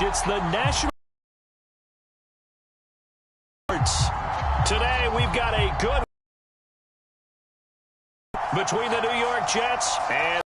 It's the National Sports. Today we've got a good between the New York Jets and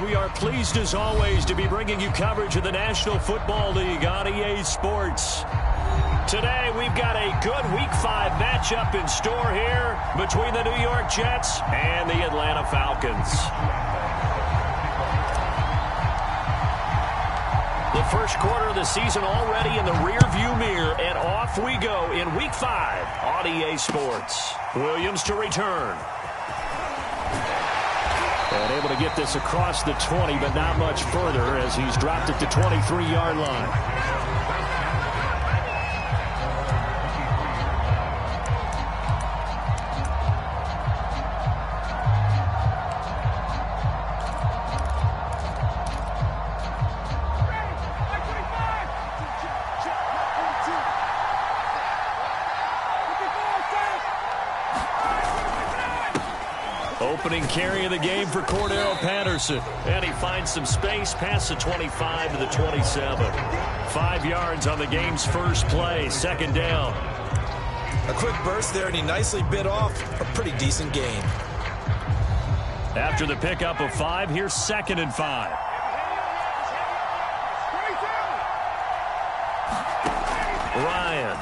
we are pleased, as always, to be bringing you coverage of the National Football League on EA Sports. Today, we've got a good Week 5 matchup in store here between the New York Jets and the Atlanta Falcons. The first quarter of the season already in the rearview mirror, and off we go in Week 5 on EA Sports. Williams to return. And able to get this across the 20, but not much further as he's dropped it to 23-yard line. Opening carry of the game for Cordero Patterson. And he finds some space past the 25 to the 27. 5 yards on the game's first play. Second down. A quick burst there, and he nicely bit off a pretty decent gain. After the pickup of 5, here's 2nd and 5. Ryan.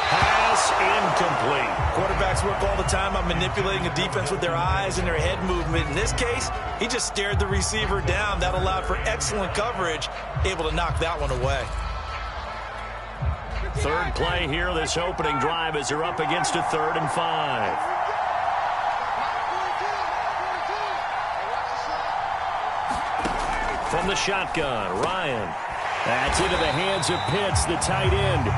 Pass incomplete. Quarterbacks work all the time on manipulating a defense with their eyes and their head movement. In this case, he just stared the receiver down. That allowed for excellent coverage, able to knock that one away. Third play here, this opening drive, as they're up against a 3rd and 5. From the shotgun, Ryan. That's into the hands of Pitts, the tight end.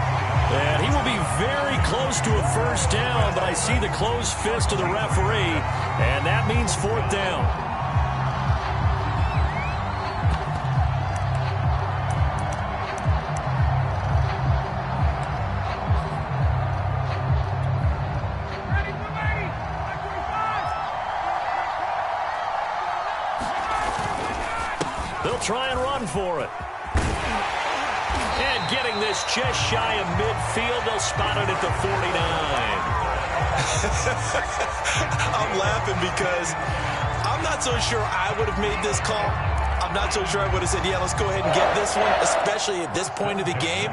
And he will be very close to a first down, but I see the closed fist of the referee, and that means 4th down. They'll try and run for it. And getting this just shy of midfield, they'll spot it at the 49. I'm laughing because I'm not so sure I would have made this call. I'm not so sure I would have said, yeah, let's go ahead and get this one, especially at this point of the game.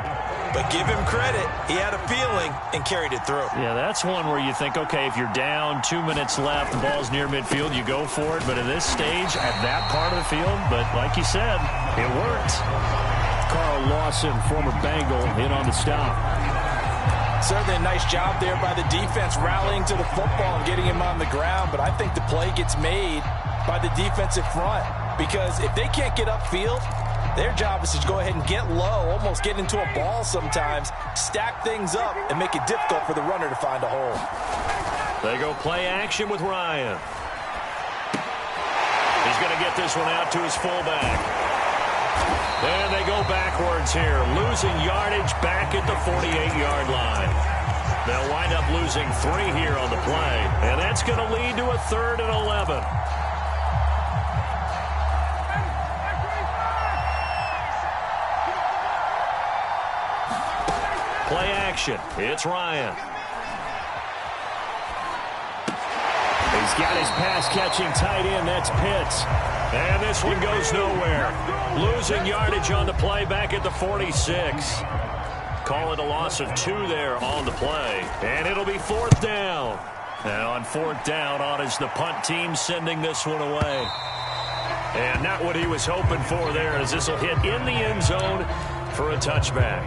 But give him credit. He had a feeling and carried it through. Yeah, that's one where you think, okay, if you're down, 2 minutes left, the ball's near midfield, you go for it. But at this stage, at that part of the field, but like you said, it worked. Carl Lawson, former Bengal, in on the stop. Certainly a nice job there by the defense rallying to the football and getting him on the ground, but I think the play gets made by the defensive front because if they can't get upfield, their job is to go ahead and get low, almost get into a ball sometimes, stack things up, and make it difficult for the runner to find a hole. They go play action with Ryan. He's going to get this one out to his fullback. And they go backwards here, losing yardage back at the 48-yard line. They'll wind up losing 3 here on the play, and that's going to lead to a 3rd and 11. Play action. It's Ryan. He's got his pass-catching tight end. That's Pitts. And this one goes nowhere. Losing yardage on the play back at the 46. Call it a loss of 2 there on the play. And it'll be 4th down. Now on 4th down, on is the punt team sending this one away. And not what he was hoping for there, as this will hit in the end zone for a touchback.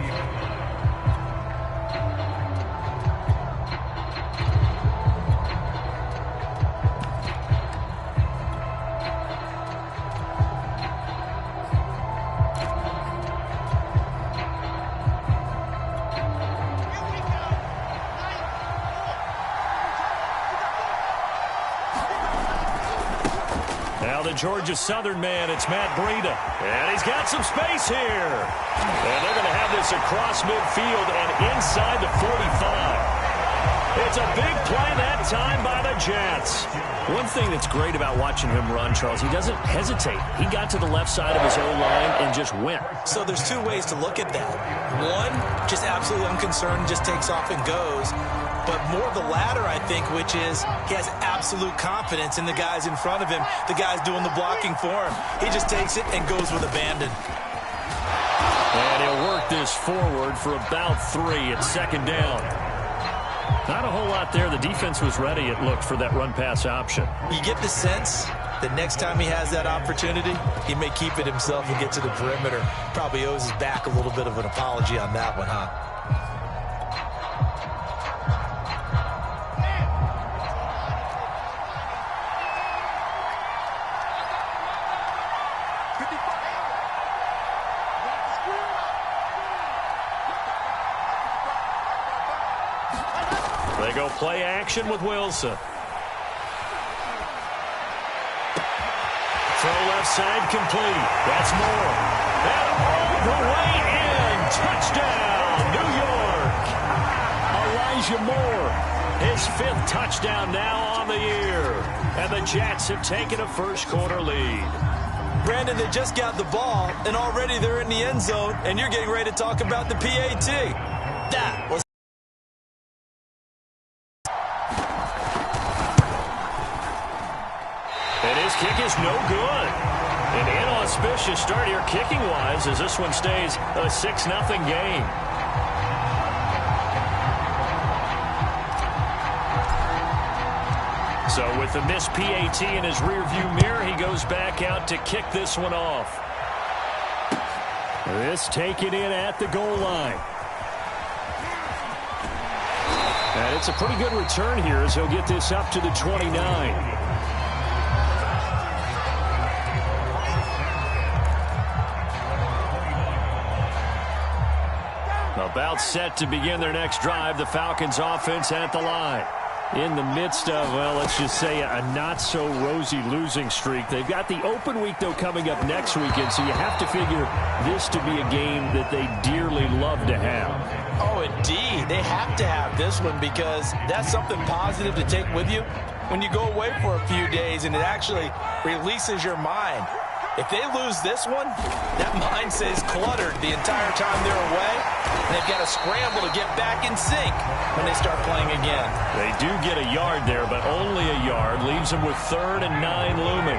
Georgia Southern man, it's Matt Breida. And he's got some space here. And they're going to have this across midfield and inside the 45. It's a big play that time by the Jets. One thing that's great about watching him run, Charles, he doesn't hesitate. He got to the left side of his O-line and just went. So there's 2 ways to look at that. One, just absolutely unconcerned, just takes off and goes. But more of the latter, I think, which is he has absolute confidence in the guys in front of him, the guys doing the blocking for him. He just takes it and goes with abandon. And he'll work this forward for about 3 at 2nd down. Not a whole lot there. The defense was ready, it looked, for that run-pass option. You get the sense that next time he has that opportunity, he may keep it himself and get to the perimeter. Probably owes his back a little bit of an apology on that one, huh? They go play action with Wilson. Throw left side complete. That's Moore. And all the way in. Touchdown, New York. Elijah Moore. His 5th touchdown now on the year. And the Jets have taken a first-quarter lead. Brandon, they just got the ball, and already they're in the end zone, and you're getting ready to talk about the PAT. That was... Kick is no good. An inauspicious start here kicking-wise as this one stays a 6-0 game. So with the missed PAT in his rearview mirror, he goes back out to kick this one off. This taken in at the goal line. And it's a pretty good return here as he'll get this up to the 29. About set to begin their next drive, the Falcons offense at the line. In the midst of, well, let's just say a not-so-rosy losing streak. They've got the open week, though, coming up next weekend, so you have to figure this to be a game that they dearly love to have. Oh, indeed. They have to have this one because that's something positive to take with you when you go away for a few days, and it actually releases your mind. If they lose this one, that mind stays cluttered the entire time they're away, and they've got to scramble to get back in sync when they start playing again. They do get a yard there, but only a yard. Leaves them with 3rd and 9 looming.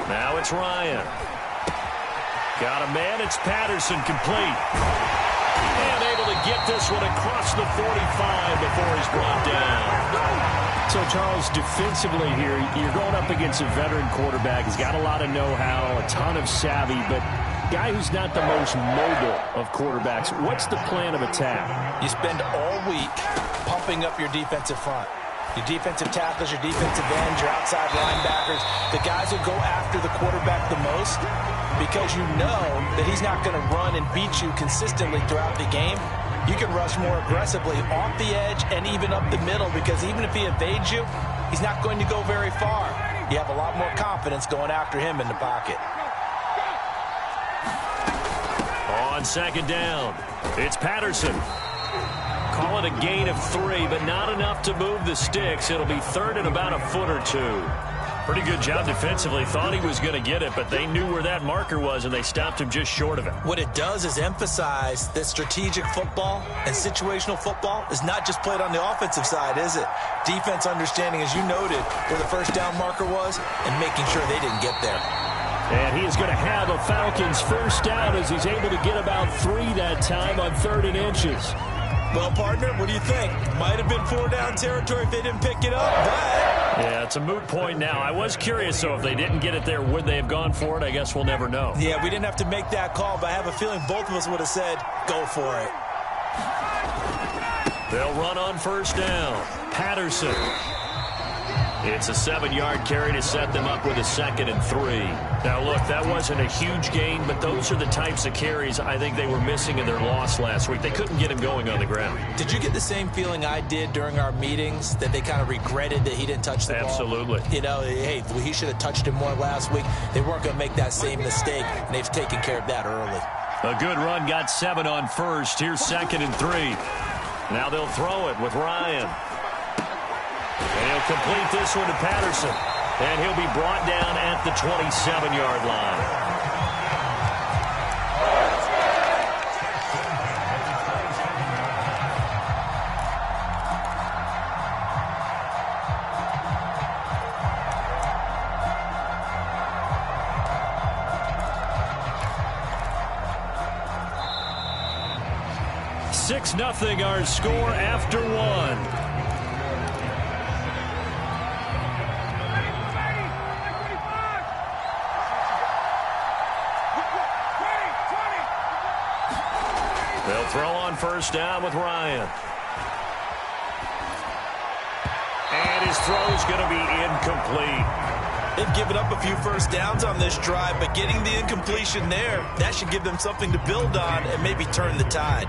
Now it's Ryan. Got a man. It's Patterson complete. And able to get this one across the 45 before he's brought down. So, Charles, defensively here, you're going up against a veteran quarterback. He's got a lot of know-how, a ton of savvy, but guy who's not the most mobile of quarterbacks. What's the plan of attack? You spend all week pumping up your defensive front. Your defensive tackles, your defensive ends, your outside linebackers, the guys who go after the quarterback the most, because you know that he's not going to run and beat you consistently throughout the game. You can rush more aggressively off the edge and even up the middle, because even if he evades you, he's not going to go very far. You have a lot more confidence going after him in the pocket. On second down, it's Patterson. Call it a gain of 3, but not enough to move the sticks. It'll be third and about a foot or two. Pretty good job defensively. Thought he was going to get it, but they knew where that marker was, and they stopped him just short of it. What it does is emphasize that strategic football and situational football is not just played on the offensive side, is it? Defense understanding, as you noted, where the first down marker was and making sure they didn't get there. And he is going to have a Falcons first down as he's able to get about 3 that time on 3rd and inches. Well, partner, what do you think? Might have been 4-down territory if they didn't pick it up, but... Yeah, it's a moot point now. I was curious, so if they didn't get it there, would they have gone for it? I guess we'll never know. Yeah, we didn't have to make that call, but I have a feeling both of us would have said, go for it. They'll run on first down. Patterson. It's a 7-yard carry to set them up with a 2nd and 3. Now, look, that wasn't a huge gain, but those are the types of carries I think they were missing in their loss last week. They couldn't get him going on the ground. Did you get the same feeling I did during our meetings, that they kind of regretted that he didn't touch the ball? Absolutely. You know, hey, he should have touched him more last week. They weren't going to make that same mistake, and they've taken care of that early. A good run, got 7 on first. Here's 2nd and 3. Now they'll throw it with Ryan. And he'll complete this one to Patterson. And he'll be brought down at the 27-yard line. Six 0 our score after 1. They'll throw on first down with Ryan. And his throw's going to be incomplete. They've given up a few first downs on this drive, but getting the incompletion there, that should give them something to build on and maybe turn the tide.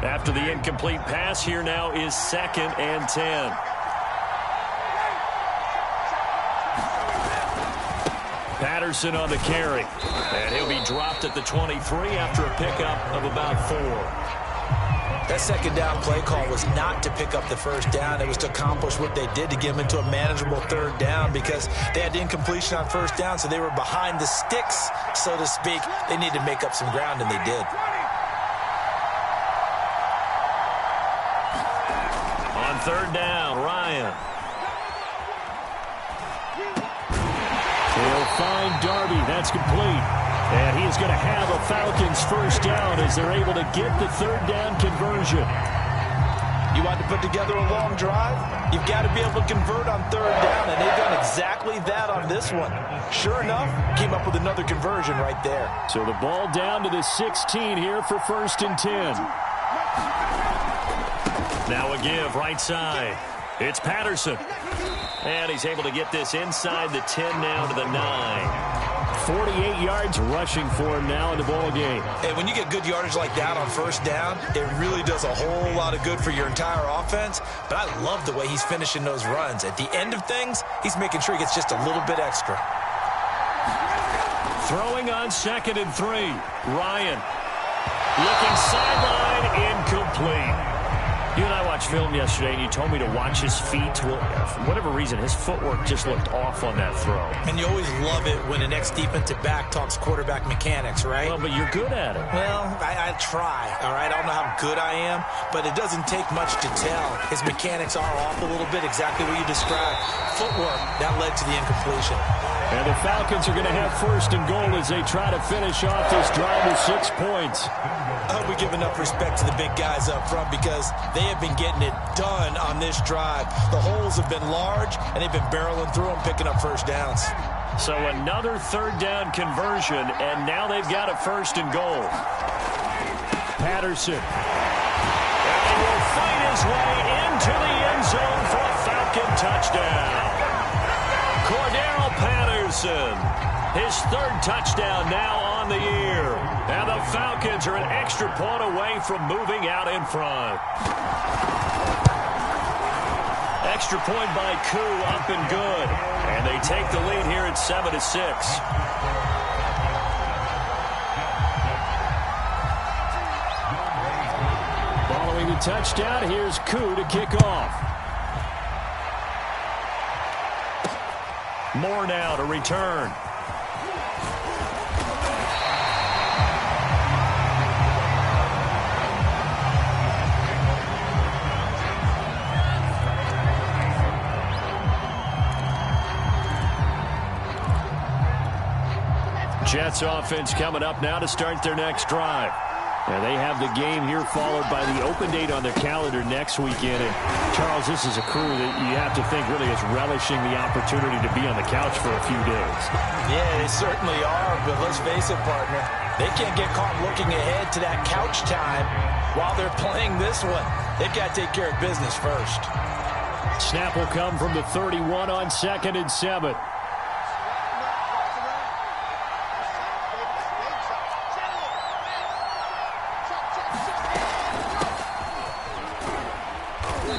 After the incomplete pass, here now is 2nd and 10. Patterson on the carry. And he'll be dropped at the 23 after a pickup of about 4. That 2nd down play call was not to pick up the first down. It was to accomplish what they did, to get them into a manageable 3rd down, because they had incompletion on first down, so they were behind the sticks, so to speak. They needed to make up some ground, and they did. On 3rd down, Ryan. He'll find Darby. That's complete. And he is going to have a Falcons first down as they're able to get the 3rd down conversion. You want to put together a long drive? You've got to be able to convert on 3rd down, and they've done exactly that on this one. Sure enough, came up with another conversion right there. So the ball down to the 16 here for 1st and 10. Now a give right side. It's Patterson. And he's able to get this inside the 10 now to the 9. 48 yards rushing for him now in the ball game. And when you get good yardage like that on first down, it really does a whole lot of good for your entire offense. But I love the way he's finishing those runs. At the end of things, he's making sure he gets just a little bit extra. Throwing on 2nd and 3. Ryan. Looking sideline, incomplete. You and I watched film yesterday, and you told me to watch his feet. Well, for whatever reason, his footwork just looked off on that throw. And you always love it when an ex-defensive back talks quarterback mechanics, right? Well, but you're good at it. Well, I try, all right? I don't know how good I am, but it doesn't take much to tell. His mechanics are off a little bit, exactly what you described. Footwork, that led to the incompletion. And the Falcons are going to have 1st and goal as they try to finish off this drive with 6 points. I hope we give enough respect to the big guys up front, because they have been getting it done on this drive. The holes have been large, and they've been barreling through them, picking up first downs. So another third down conversion, and now they've got a first and goal. Patterson. And he will fight his way into the end zone for a Falcon touchdown. Cordero Patterson, his third touchdown now on the year. And the Falcons are an extra point away from moving out in front. Extra point by Koo, up and good. And they take the lead here at 7-6. Following the touchdown, here's Koo to kick off. Moore now to return. Jets offense coming up now to start their next drive. And they have the game here followed by the open date on their calendar next weekend. And Charles, this is a crew that you have to think really is relishing the opportunity to be on the couch for a few days. Yeah, they certainly are, but let's face it, partner. They can't get caught looking ahead to that couch time while they're playing this one. They've got to take care of business first. Snap will come from the 31 on 2nd and 7.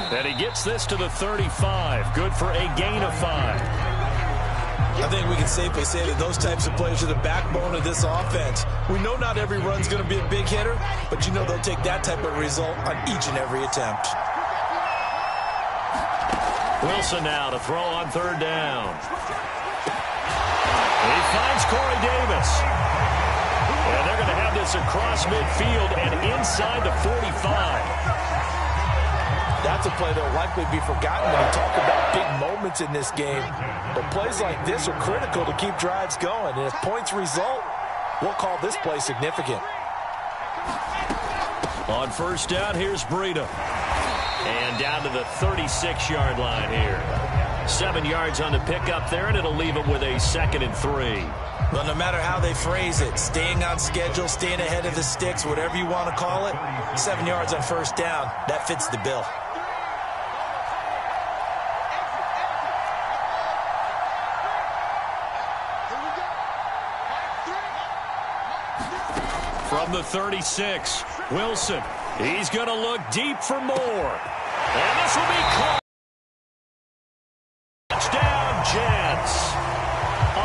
And he gets this to the 35. Good for a gain of 5. I think we can safely say that those types of players are the backbone of this offense. We know not every run's going to be a big hitter, but you know they'll take that type of result on each and every attempt. Wilson now to throw on 3rd down. He finds Corey Davis. And they're going to have this across midfield and inside the 45. That's a play that will likely be forgotten when you talk about big moments in this game. But plays like this are critical to keep drives going. And if points result, we'll call this play significant. On 1st down, here's Breida. And down to the 36-yard line here. 7 yards on the pickup there, and it'll leave them with a 2nd and 3. Well, no matter how they phrase it, staying on schedule, staying ahead of the sticks, whatever you want to call it, 7 yards on 1st down, that fits the bill. From the 36, Wilson. He's going to look deep for more. And this will be caught. Touchdown, Jets.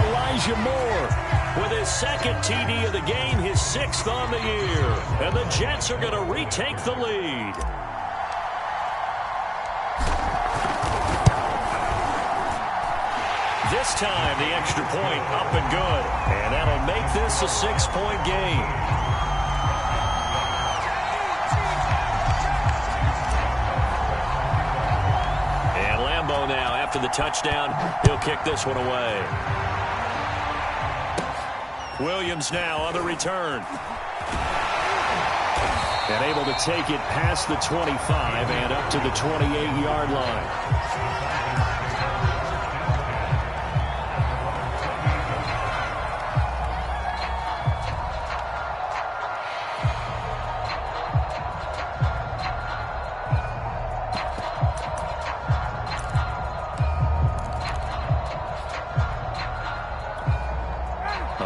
Elijah Moore with his 2nd TD of the game, his 6th on the year. And the Jets are going to retake the lead. This time, the extra point up and good. And that'll make this a 6-point game. Now, after the touchdown, he'll kick this one away. Williams now on the return. And able to take it past the 25 and up to the 28-yard line.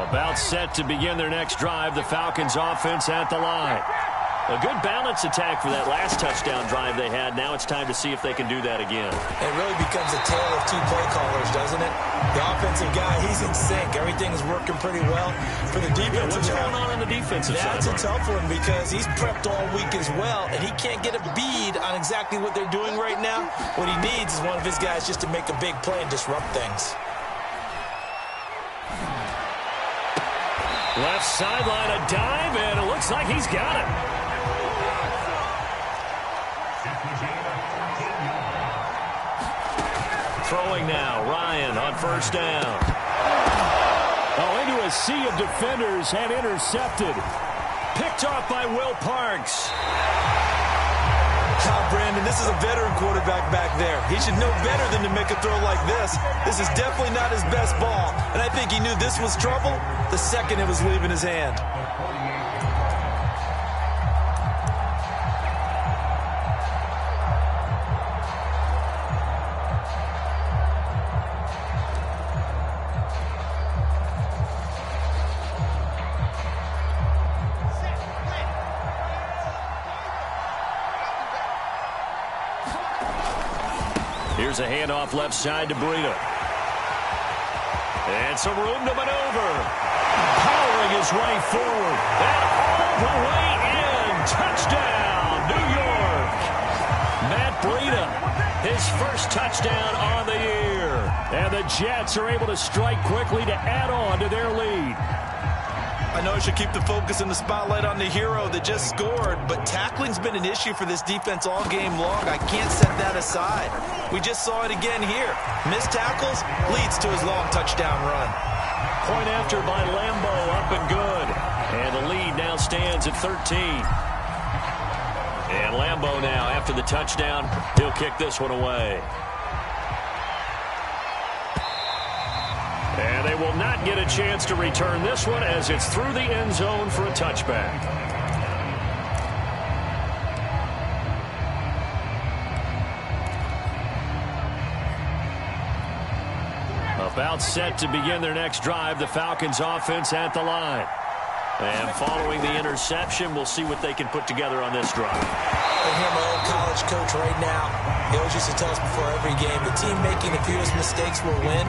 About set to begin their next drive. The Falcons offense at the line. A good balance attack for that last touchdown drive they had. Now it's time to see if they can do that again. It really becomes a tale of two play callers, doesn't it? The offensive guy, he's in sync. Everything's working pretty well. For the defensive what's going on the defensive side? That's a tough one because he's prepped all week as well, and he can't get a bead on exactly what they're doing right now. What he needs is one of his guys just to make a big play and disrupt things. Left sideline, a dive, and it looks like he's got it. Throwing now, Ryan on 1st down. Oh, into a sea of defenders and intercepted. Picked off by Will Parks. Brandon, this is a veteran quarterback back there. He should know better than to make a throw like this. This is definitely not his best ball, and I think think he knew this was trouble the second it was leaving his hand. Here's a handoff left side to Breida. And some room to maneuver. Powering his way forward. And all the way in. Touchdown, New York. Matt Breida, his first touchdown on the year. And the Jets are able to strike quickly to add on to their lead. I know I should keep the focus and the spotlight on the hero that just scored, but tackling's been an issue for this defense all game long. I can't set that aside. We just saw it again here. Missed tackles leads to his long touchdown run. Point after by Lambo, up and good. And the lead now stands at 13. And Lambo now, after the touchdown, he'll kick this one away. And they will not get a chance to return this one as it's through the end zone for a touchback. About set to begin their next drive, the Falcons offense at the line. And following the interception, we'll see what they can put together on this drive. I hear my old college coach right now. He always used to tell us before every game, the team making the fewest mistakes will win.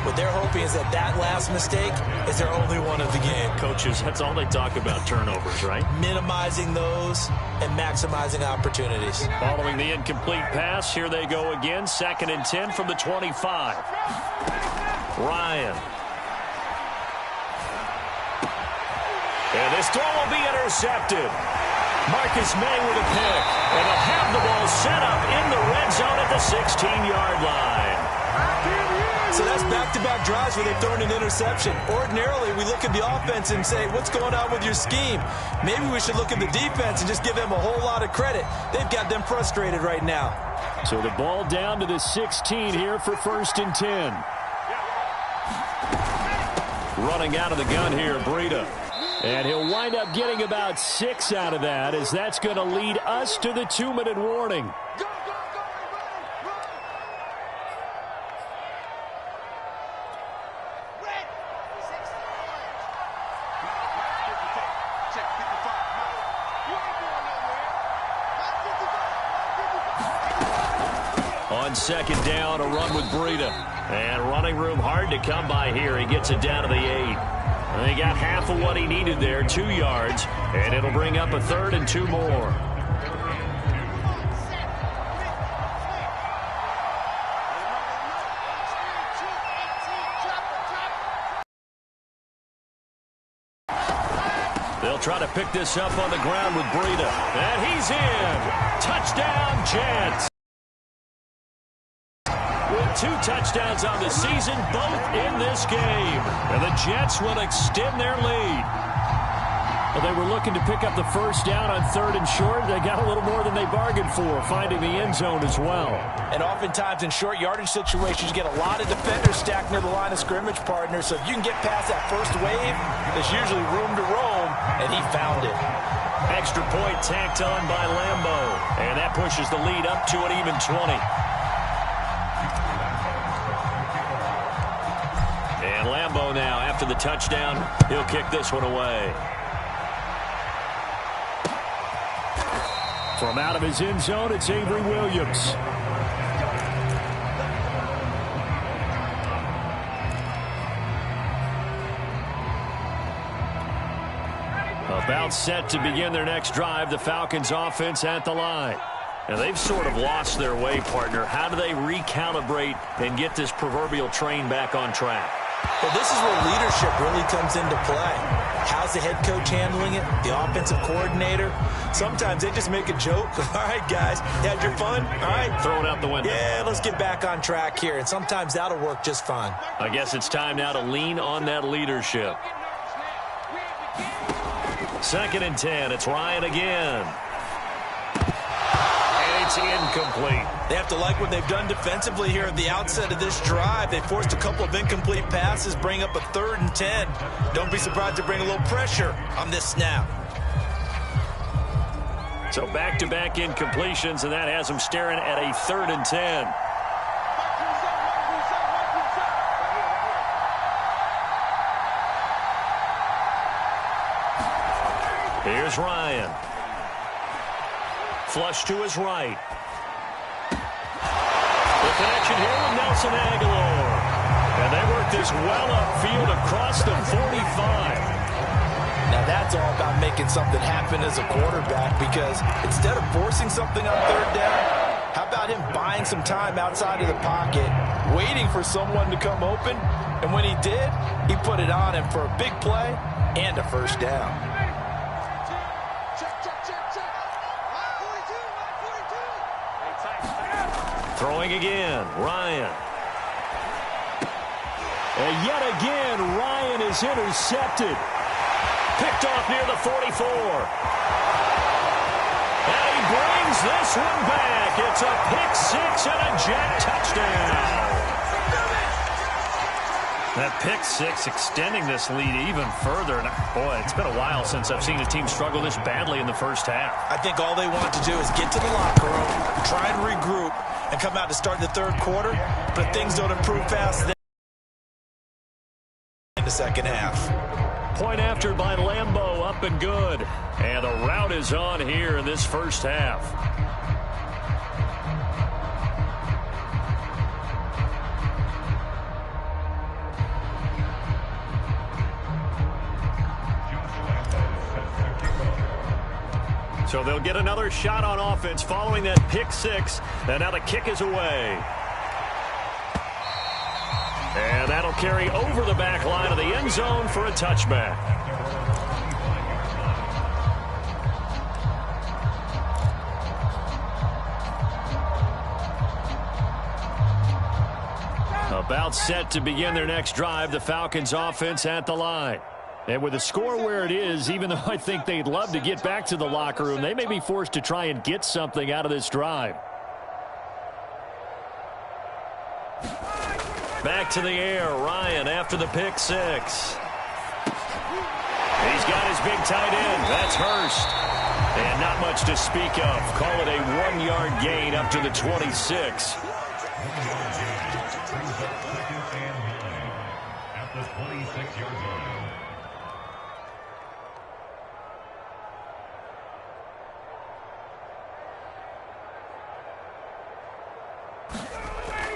What they're hoping is that last mistake is their only one of the game. Coaches, that's all they talk about, turnovers, right? Minimizing those and maximizing opportunities. Following the incomplete pass, here they go again. 2nd and 10 from the 25. Ryan. And this throw will be intercepted. Marcus May with a pick. And they'll have the ball set up in the red zone at the 16-yard line. So that's back-to-back drives where they've thrown an interception. Ordinarily, we look at the offense and say, what's going on with your scheme? Maybe we should look at the defense and just give them a whole lot of credit. They've got them frustrated right now. So the ball down to the 16 here for 1st and 10. Running out of the gun here, Breida. And he'll wind up getting about 6 out of that, as that's going to lead us to the 2-minute warning. On 2nd down, a run with Breida. And running room hard to come by here. He gets it down to the 8. And he got half of what he needed there, 2 yards. And it'll bring up a 3rd and 2 more. They'll try to pick this up on the ground with Breida. And he's in. Touchdown, Jets. With 2 touchdowns on the season, both in this game. And the Jets will extend their lead. Well, they were looking to pick up the 1st down on 3rd and short. They got a little more than they bargained for, finding the end zone as well. And oftentimes in short yardage situations, you get a lot of defenders stacked near the line of scrimmage, partner. So if you can get past that first wave, there's usually room to roam, and he found it. Extra point tacked on by Lambo. And that pushes the lead up to an even 20. And Lambo now, after the touchdown, he'll kick this one away. From out of his end zone, it's Avery Williams. About set to begin their next drive, the Falcons offense at the line. Now, they've sort of lost their way, partner. How do they recalibrate and get this proverbial train back on track? Well, this is where leadership really comes into play. How's the head coach handling it? The offensive coordinator? Sometimes they just make a joke. All right, guys, you had your fun? All right. Throw it out the window. Yeah, let's get back on track here. And sometimes that'll work just fine. I guess it's time now to lean on that leadership. 2nd and 10. It's Ryan again. And he It's incomplete. They have to like what they've done defensively here at the outset of this drive. They forced a couple of incomplete passes, bring up a 3rd and 10. Don't be surprised to bring a little pressure on this snap. So back-to-back incompletions, and that has them staring at a 3rd and 10. Here's Ryan. Flush to his right. The connection here with Nelson Aguilar. And they work this well upfield across the 45. Now that's all about making something happen as a quarterback, because instead of forcing something on 3rd down, how about him buying some time outside of the pocket, waiting for someone to come open, and when he did, he put it on him for a big play and a 1st down. Throwing again, Ryan. And yet again, Ryan is intercepted. Picked off near the 44. And he brings this one back. It's a pick 6 and a Jet touchdown. That pick 6 extending this lead even further. And boy, it's been a while since I've seen a team struggle this badly in the first half. I think all they want to do is get to the locker room, try and regroup, and come out to start the 3rd quarter. But if things don't improve fast in the second half. Point after by Lambeau, up and good. And the route is on here in this first half. So they'll get another shot on offense following that pick 6. And now the kick is away. And that'll carry over the back line of the end zone for a touchback. About set to begin their next drive, the Falcons offense at the line. And with the score where it is, even though I think they'd love to get back to the locker room, they may be forced to try and get something out of this drive. Back to the air, Ryan after the pick 6. He's got his big tight end. That's Hurst. And not much to speak of. Call it a 1-yard gain up to the 26.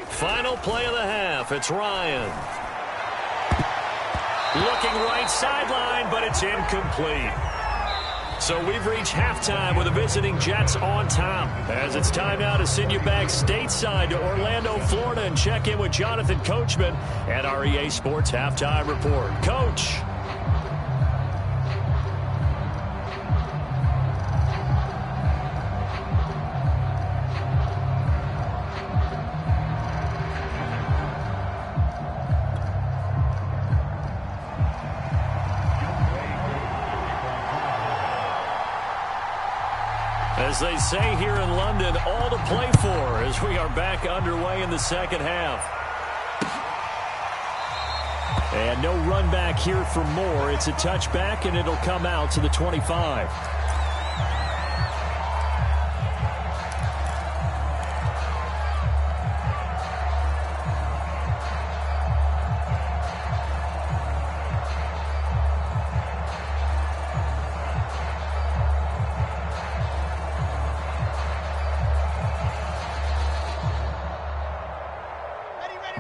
Final play of the half. It's Ryan. Looking right sideline, but it's incomplete. So we've reached halftime with the visiting Jets on top. As it's time now to send you back stateside to Orlando, Florida, and check in with Jonathan Coachman at our EA Sports Halftime Report. Coach. As they say here in London, all to play for as we are back underway in the second half. And no run back here for more. It's a touchback, and it'll come out to the 25.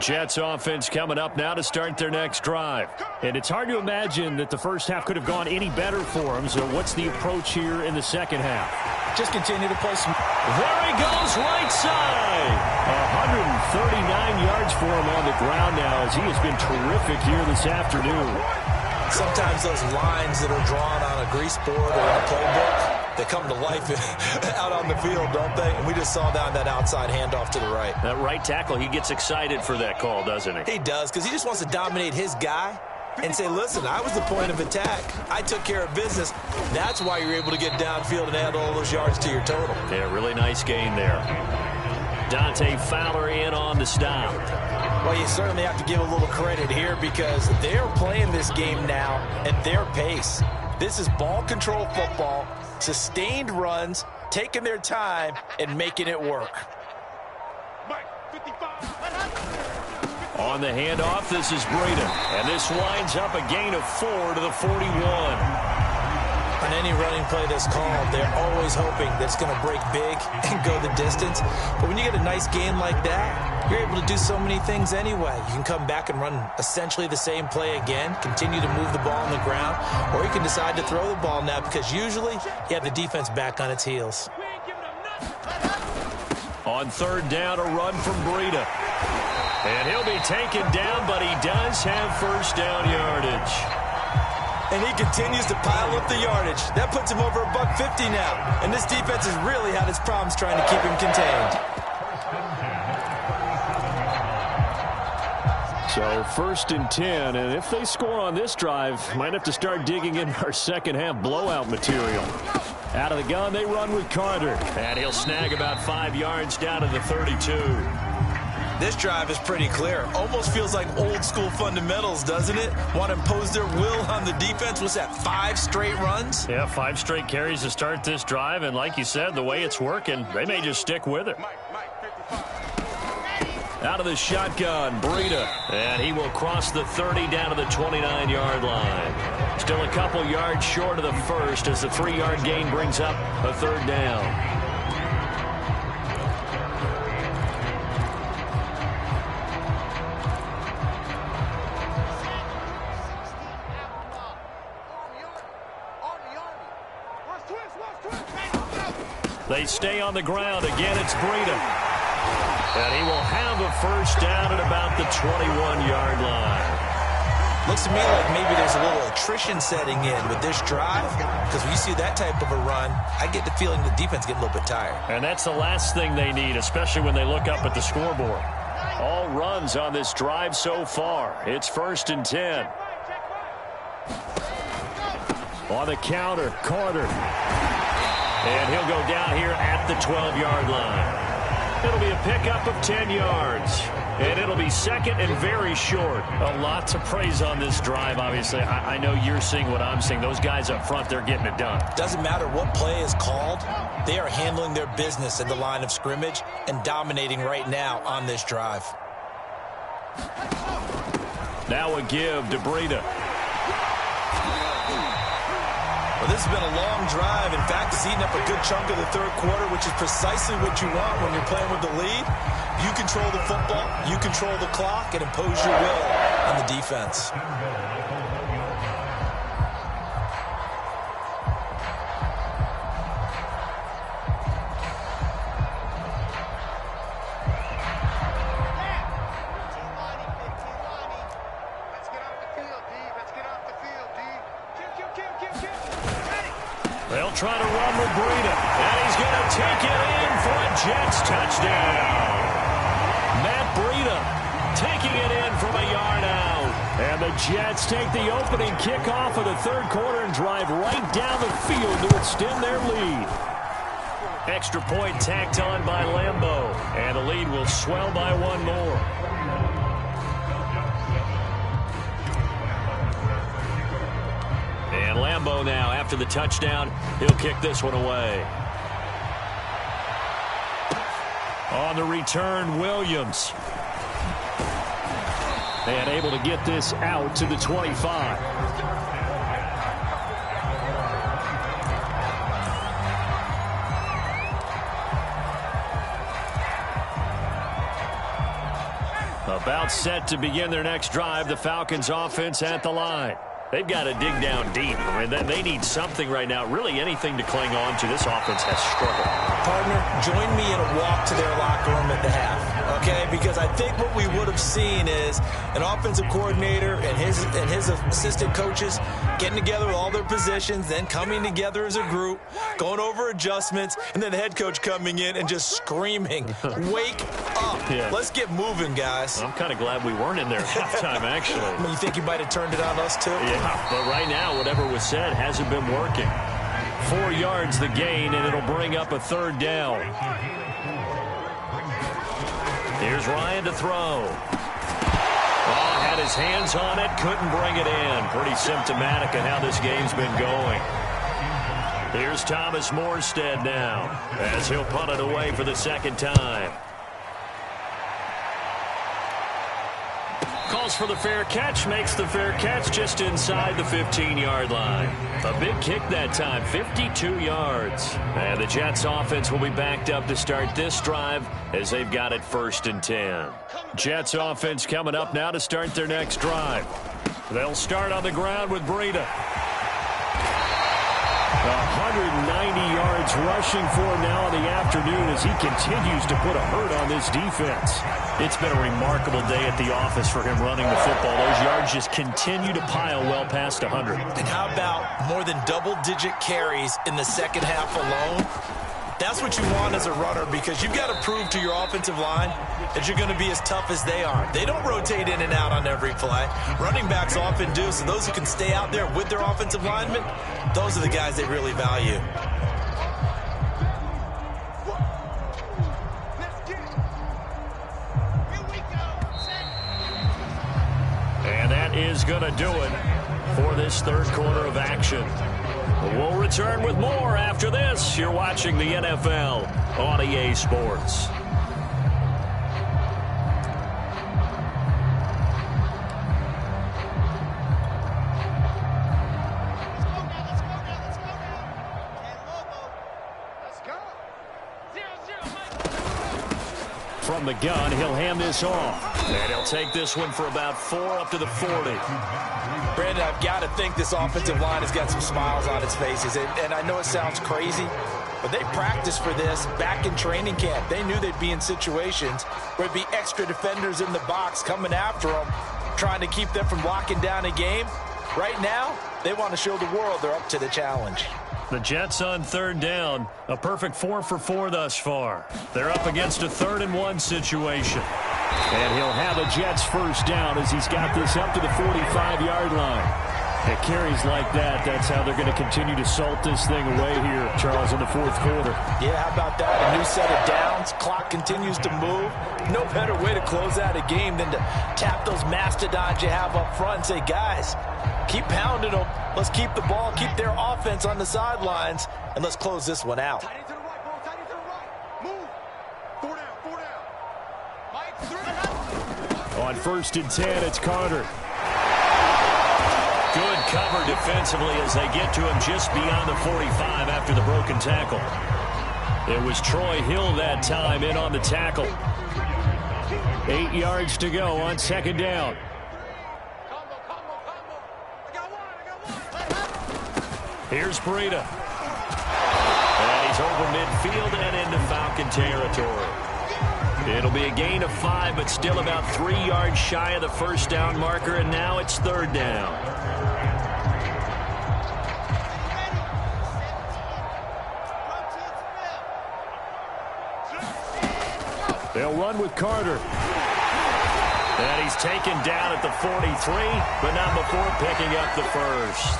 Jets offense coming up now to start their next drive. And it's hard to imagine that the first half could have gone any better for them. So what's the approach here in the second half? Just continue to play some. There he goes, right side. 139 yards for him on the ground now as he has been terrific here this afternoon. Sometimes those lines that are drawn on a grease board or in a playbook, they come to life out on the field, don't they? And we just saw down that outside handoff to the right. That right tackle, he gets excited for that call, doesn't he? He does, because he just wants to dominate his guy. and say, listen, I was the point of attack. I took care of business. That's why you're able to get downfield and add all those yards to your total. Yeah, really nice gain there. Dante Fowler in on the stop. Well, you certainly have to give a little credit here because they're playing this game now at their pace. This is ball control football, sustained runs, taking their time, and making it work. On the handoff, this is Breida. And this winds up a gain of 4 to the 41. On any running play that's called, they're always hoping that it's going to break big and go the distance. But when you get a nice gain like that, you're able to do so many things anyway. You can come back and run essentially the same play again, continue to move the ball on the ground, or you can decide to throw the ball now because usually you have the defense back on its heels. On third down, a run from Breida. And he'll be taken down, but he does have first down yardage. And he continues to pile up the yardage. That puts him over $150 now. And this defense has really had its problems trying to keep him contained. So first and 10, and if they score on this drive, might have to start digging in our second half blowout material. Out of the gun, they run with Carter. And he'll snag about 5 yards down to the 32. This drive is pretty clear. Almost feels like old school fundamentals, doesn't it? Want to impose their will on the defense. What's that, 5 straight runs? Yeah, 5 straight carries to start this drive. And like you said, the way it's working, they may just stick with it. Out of the shotgun, Breida. And he will cross the 30 down to the 29-yard line. Still a couple yards short of the first as the 3-yard gain brings up a third down. They stay on the ground. Again, it's Breida. And he will have a first down at about the 21-yard line. Looks to me like maybe there's a little attrition setting in with this drive. Because when you see that type of a run, I get the feeling the defense getting a little bit tired. And that's the last thing they need, especially when they look up at the scoreboard. All runs on this drive so far. It's first and 10. On the counter, Carter. And he'll go down here at the 12-yard line. It'll be a pickup of 10 yards. And it'll be second and very short. A lot to praise on this drive, obviously. I know you're seeing what I'm seeing. Those guys up front, they're getting it done. Doesn't matter what play is called. They are handling their business at the line of scrimmage and dominating right now on this drive. Now a give to Breida. Well, this has been a long drive. In fact, it's eaten up a good chunk of the third quarter, which is precisely what you want when you're playing with the lead. You control the football, you control the clock, and impose your will on the defense. They'll try to run with Breida, and he's going to take it in for a Jets touchdown. Matt Breida taking it in from a yard out. And the Jets take the opening kickoff of the third quarter and drive right down the field to extend their lead. Extra point tacked on by Lambeau, and the lead will swell by one more. And Lambeau now, after the touchdown, he'll kick this one away. On the return, Williams. And able to get this out to the 25. About set to begin their next drive, the Falcons offense at the line. They've got to dig down deep. I mean, they need something right now, really anything to cling on to. This offense has struggled. Partner, join me in a walk to their locker room at the half. okay? Because I think what we would have seen is an offensive coordinator and his assistant coaches getting together with all their positions, then coming together as a group, going over adjustments, and then the head coach coming in and just screaming, wake up. Yeah. Let's get moving, guys. I'm kind of glad we weren't in there at halftime, actually. You think he might have turned it on us, too? Yeah, but right now, whatever was said hasn't been working. 4 yards the gain, and it'll bring up a third down. Here's Ryan to throw. Oh, had his hands on it, couldn't bring it in. Pretty symptomatic of how this game's been going. Here's Thomas Morstead now, as he'll punt it away for the second time. Calls for the fair catch, makes the fair catch just inside the 15-yard line. A big kick that time, 52 yards. And the Jets offense will be backed up to start this drive as they've got it 1st and 10. Jets offense coming up now to start their next drive. They'll start on the ground with Breida. 190 yards rushing for him now in the afternoon as he continues to put a hurt on this defense. It's been a remarkable day at the office for him running the football. Those yards just continue to pile well past 100. And how about more than double-digit carries in the second half alone? That's what you want as a runner, because you've got to prove to your offensive line that you're going to be as tough as they are. They don't rotate in and out on every play. Running backs often do, so those who can stay out there with their offensive linemen, those are the guys they really value. And that is going to do it for this third quarter of action. We'll return with more after this. You're watching the NFL on EA Sports. From the gun, he'll hand this off. And he'll take this one for about 4 up to the 40. Brandon, I've got to think this offensive line has got some smiles on its faces. And I know it sounds crazy, but they practiced for this back in training camp. They knew they'd be in situations where there'd be extra defenders in the box coming after them, trying to keep them from locking down a game. Right now, they want to show the world they're up to the challenge. The Jets on third down, a perfect 4 for 4 thus far. They're up against a 3rd and 1 situation. And he'll have a Jets first down as he's got this up to the 45-yard line. It carries like that. That's how they're going to continue to salt this thing away here, Charles, in the fourth quarter. Yeah, how about that? A new set of downs. Clock continues to move. No better way to close out a game than to tap those mastodons you have up front and say, guys, keep pounding them. Let's keep the ball, keep their offense on the sidelines, and let's close this one out. Tight end to the right, ball, tight end to the right. Move. 4 down, 4 down. Mike, 3. On 1st and 10, it's Carter. Good cover defensively as they get to him just beyond the 45 after the broken tackle. It was Troy Hill that time in on the tackle. 8 yards to go on 2nd down. Here's Breida. And he's over midfield and into Falcon territory. It'll be a gain of 5, but still about 3 yards shy of the first down marker, and now it's 3rd down. They'll run with Carter. And he's taken down at the 43, but not before picking up the first.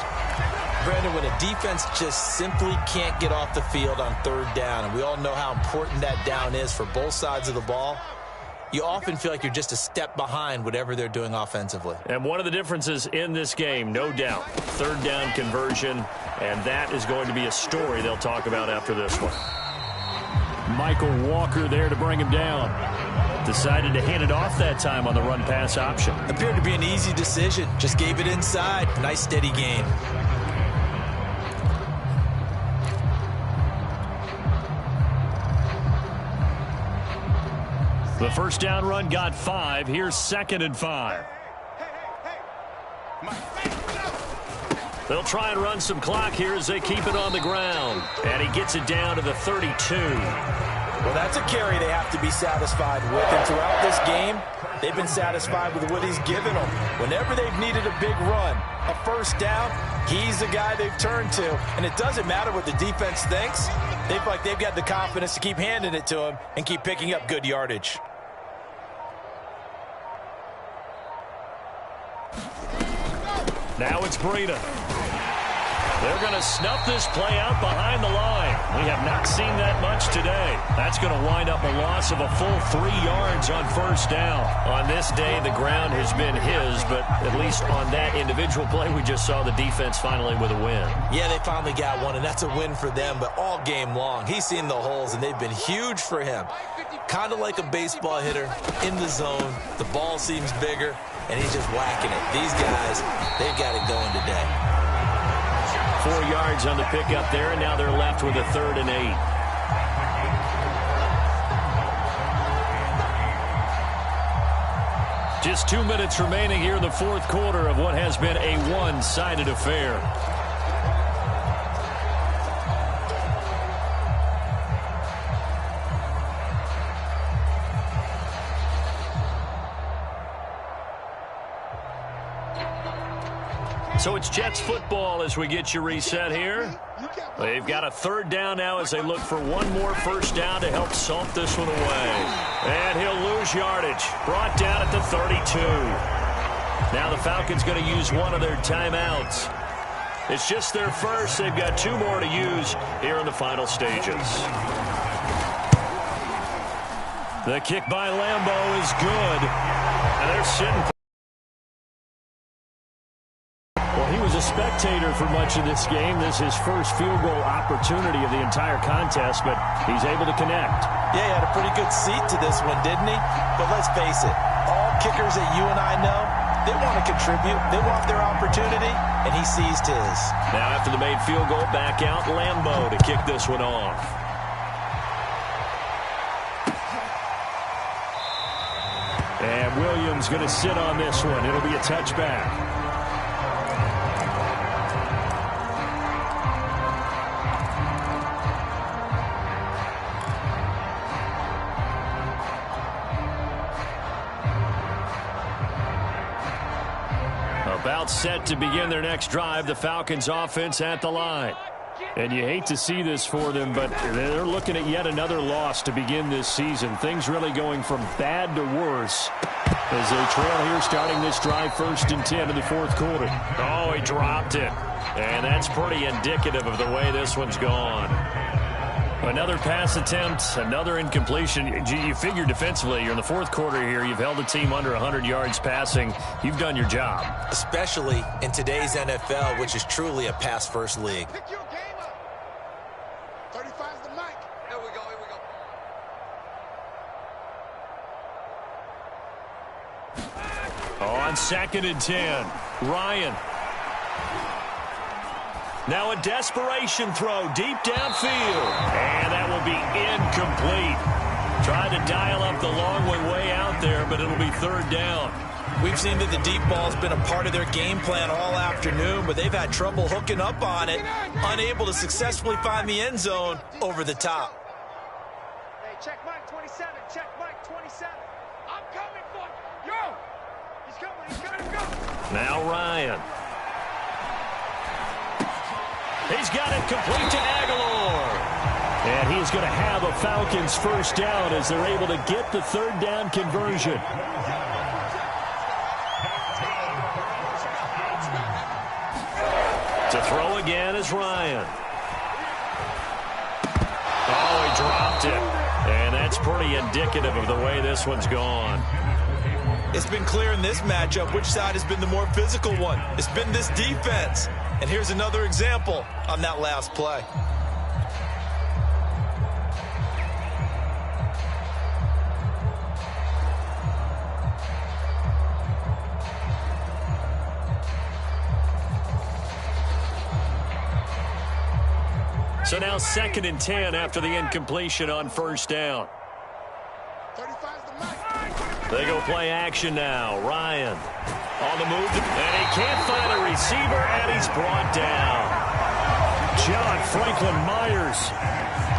Brandon, when a defense just simply can't get off the field on 3rd down, and we all know how important that down is for both sides of the ball, you often feel like you're just a step behind whatever they're doing offensively. And one of the differences in this game, no doubt, 3rd down conversion, and that is going to be a story they'll talk about after this one. Michael Walker there to bring him down. Decided to hand it off that time on the run-pass option. Appeared to be an easy decision. Just gave it inside. Nice, steady game. The first down run got 5. Here's 2nd and 5. They'll try and run some clock here as they keep it on the ground. And he gets it down to the 32. Well, that's a carry they have to be satisfied with. And throughout this game, they've been satisfied with what he's given them. Whenever they've needed a big run, a first down, he's the guy they've turned to. And it doesn't matter what the defense thinks. They feel like they've got the confidence to keep handing it to him and keep picking up good yardage. Now it's Breida. They're going to snuff this play out behind the line. We have not seen that much today. That's going to wind up a loss of a full 3 yards on first down. On this day, the ground has been his, but at least on that individual play, we just saw the defense finally with a win. Yeah, they finally got one, and that's a win for them, but all game long, he's seen the holes, and they've been huge for him. Kind of like a baseball hitter in the zone. The ball seems bigger, and he's just whacking it. These guys, they've got it going today. 4 yards on the pickup there, and now they're left with a 3rd and 8. Just 2 minutes remaining here in the fourth quarter of what has been a one-sided affair. So it's Jets football as we get you reset here. They've got a 3rd down now as they look for one more first down to help salt this one away. And he'll lose yardage. Brought down at the 32. Now the Falcons going to use one of their timeouts. It's just their first. They've got 2 more to use here in the final stages. The kick by Lambeau is good. And they're sitting. He was a spectator for much of this game. This is his first field goal opportunity of the entire contest, but he's able to connect. Yeah, he had a pretty good seat to this one, didn't he? But let's face it, all kickers that you and I know, they want to contribute. They want their opportunity, and he seized his. Now after the made field goal, back out Lambeau to kick this one off. And Williams going to sit on this one. It'll be a touchback. About set to begin their next drive, the Falcons offense at the line. And you hate to see this for them, but they're looking at yet another loss to begin this season. Things really going from bad to worse as they trail here starting this drive 1st and 10 in the fourth quarter. Oh, he dropped it. And that's pretty indicative of the way this one's gone. Another pass attempt, another incompletion. You figure defensively, you're in the fourth quarter here. You've held the team under 100 yards passing. You've done your job. Especially in today's NFL, which is truly a pass-first league. Pick your game up. 35's the mic. Here we go, here we go. On 2nd and 10, Ryan. Now a desperation throw deep downfield. And that will be incomplete. Tried to dial up the long way out there, but it'll be 3rd down. We've seen that the deep ball's been a part of their game plan all afternoon, but they've had trouble hooking up on it, unable to successfully find the end zone over the top. Hey, check Mike 27. Check Mike 27. I'm coming for you. Yo! He's coming. He's coming. Go. Now Ryan. He's got it complete to Aguilar. And he's going to have a Falcons first down as they're able to get the 3rd down conversion. To throw again is Ryan. Oh, he dropped it. And that's pretty indicative of the way this one's gone. It's been clear in this matchup which side has been the more physical one. It's been this defense. And here's another example on that last play. So now 2nd and 10 after the incompletion on first down. 35's the mic. They go play action now. Ryan on the move, and he can't find a receiver, and he's brought down. John Franklin Myers.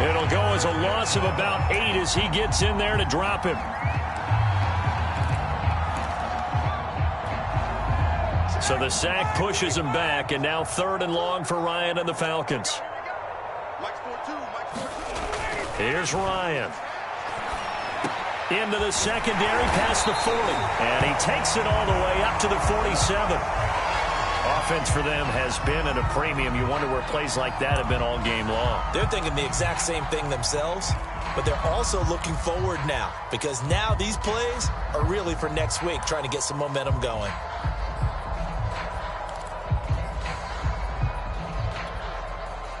It'll go as a loss of about 8 as he gets in there to drop him. So the sack pushes him back, and now 3rd and long for Ryan and the Falcons. Here's Ryan. Into the secondary, past the 40. And he takes it all the way up to the 47. Offense for them has been at a premium. You wonder where plays like that have been all game long. They're thinking the exact same thing themselves, but they're also looking forward now, because now these plays are really for next week, trying to get some momentum going.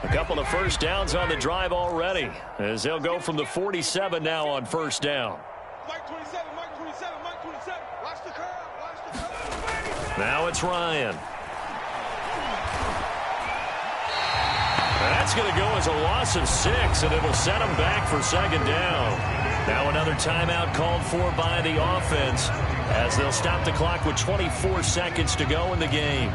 A couple of first downs on the drive already, as they'll go from the 47 now on first down. Mike 27, Mike 27, Mike 27. Watch the curve, watch the curve. Now it's Ryan. That's going to go as a loss of 6, and it'll set him back for 2nd down. Now another timeout called for by the offense, as they'll stop the clock with 24 seconds to go in the game.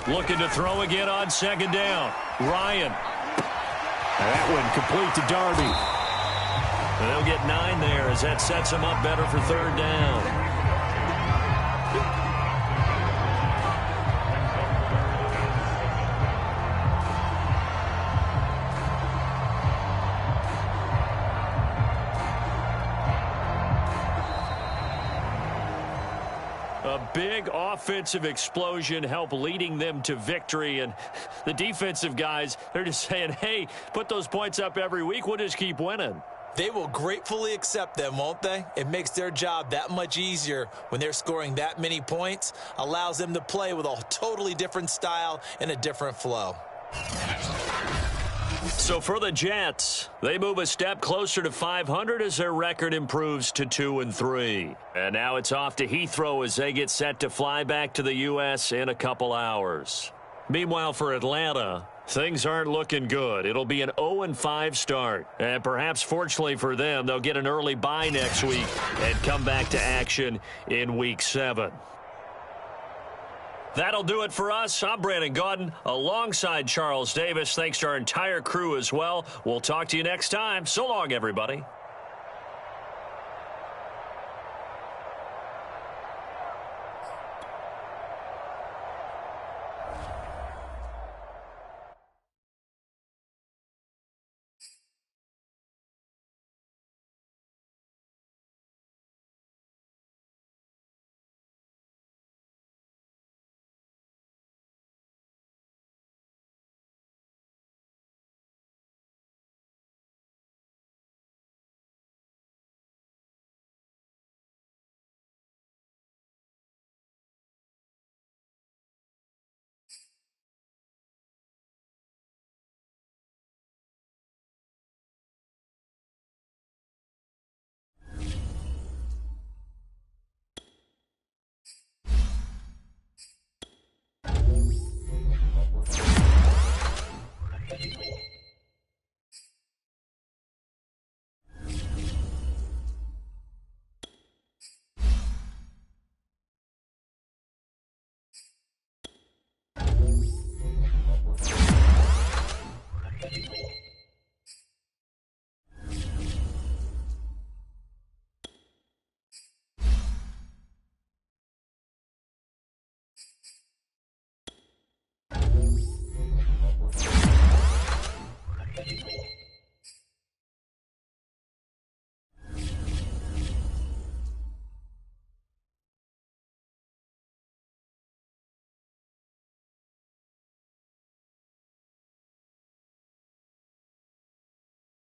Looking to throw again on 2nd down. Ryan. That one complete to Darby. And they'll get 9 there as that sets them up better for 3rd down. A big offensive explosion helped leading them to victory, and the defensive guys, they're just saying, hey, put those points up every week, we'll just keep winning. They will gratefully accept them, won't they? It makes their job that much easier when they're scoring that many points, allows them to play with a totally different style and a different flow. So for the Jets, they move a step closer to 500 as their record improves to 2-3. And now it's off to Heathrow as they get set to fly back to the U.S. in a couple hours. Meanwhile, for Atlanta, things aren't looking good. It'll be an 0-5 start. And perhaps fortunately for them, they'll get an early bye next week and come back to action in Week 7. That'll do it for us. I'm Brandon Gaudin alongside Charles Davis. Thanks to our entire crew as well. We'll talk to you next time. So long, everybody.